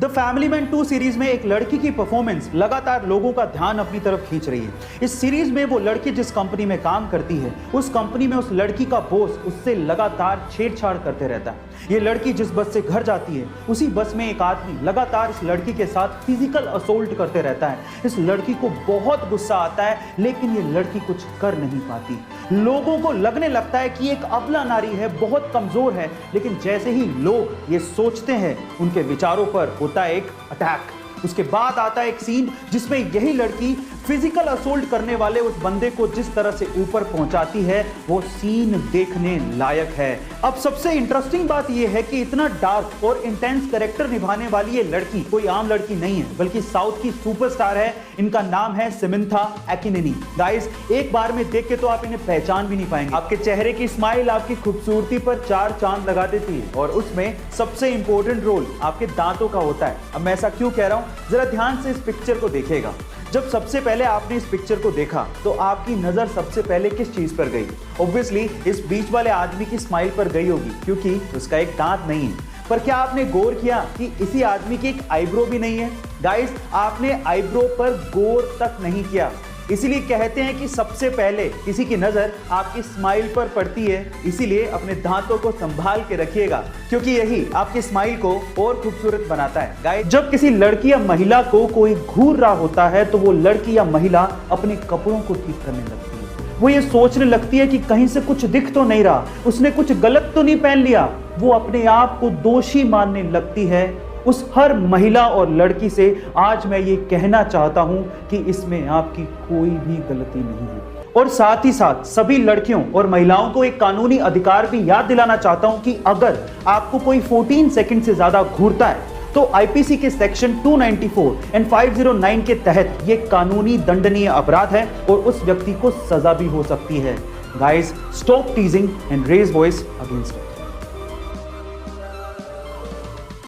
The family man 2 series में एक लड़की की परफॉर्मेंस लगातार लोगों का ध्यान अपनी तरफ खींच रही है। इस सीरीज में वो लड़की जिस कंपनी में काम करती है, उस कंपनी में उस लड़की का बॉस उससे लगातार छेड़छाड़ करते रहता है। ये लड़की जिस बस से घर जाती है, उसी बस में एक आदमी लगातार इस लड़की के साथ फिजिकल असोल्ट करते रहता है। इस लड़की को बहुत गुस्सा आता है, लेकिन ये लड़की कुछ कर नहीं पाती। लोगों को लगने लगता है कि एक अबला नारी है, बहुत कमजोर है, लेकिन जैसे ही लोग ये सोचते हैं, उनके विचारों पर होता है एक अटैक। उसके बाद आता है एक सीन जिसमें यही लड़की फिजिकल असोल्ट करने वाले उस बंदे को जिस तरह से ऊपर पहुंचाती है, वो सीन देखने लायक है। अब सबसे इंटरेस्टिंग बात यह है कि इतना डार्क और इंटेंस कैरेक्टर निभाने वाली ये लड़की कोई आम लड़की नहीं है, बल्कि साउथ की सुपरस्टार है। इनका नाम है समंथा अकिनेनी। गाइस, एक बार में देख के तो आप इन्हें पहचान भी नहीं पाएंगे। आपके चेहरे की स्माइल आपकी खूबसूरती पर 4 चांद लगा देती है, और उसमें सबसे इंपॉर्टेंट रोल आपके दांतों का होता है। अब मैं ऐसा क्यों कह रहा हूं, जरा ध्यान से इस पिक्चर को देखिएगा। जब सबसे पहले आपने इस पिक्चर को देखा तो आपकी नजर सबसे पहले किस चीज पर गई? ऑब्वियसली इस बीच वाले आदमी की स्माइल पर गई होगी, क्योंकि उसका एक दांत नहीं है। पर क्या आपने गौर किया कि इसी आदमी की एक आईब्रो भी नहीं है? गाइस, आपने आईब्रो पर गौर तक नहीं किया। इसीलिए कहते हैं कि सबसे पहले किसी की नजर आपकी स्माइल पर पड़ती है। इसीलिए अपने दांतों को संभाल के रखिएगा, क्योंकि यही आपकी स्माइल को और खूबसूरत बनाता है। गाइस, जब किसी लड़की या महिला को कोई घूर रहा होता है, तो वो लड़की या महिला अपने कपड़ों को ठीक करने लगती है। वो ये सोचने लगती है कि कहीं से कुछ दिख तो नहीं रहा, उसने कुछ गलत तो नहीं पहन लिया। वो अपने आप को दोषी मानने लगती है। उस हर महिला और लड़की से आज मैं ये कहना चाहता हूं कि इसमें आपकी कोई भी गलती नहीं है। और साथ ही साथ सभी लड़कियों और महिलाओं को एक कानूनी अधिकार भी याद दिलाना चाहता हूं कि अगर आपको कोई 14 सेकंड से ज्यादा घूरता है, तो आईपीसी के सेक्शन 294 एंड 509 के तहत यह कानूनी दंडनीय अपराध है, और उस व्यक्ति को सजा भी हो सकती है। Guys, stop teasing and raise voice against it.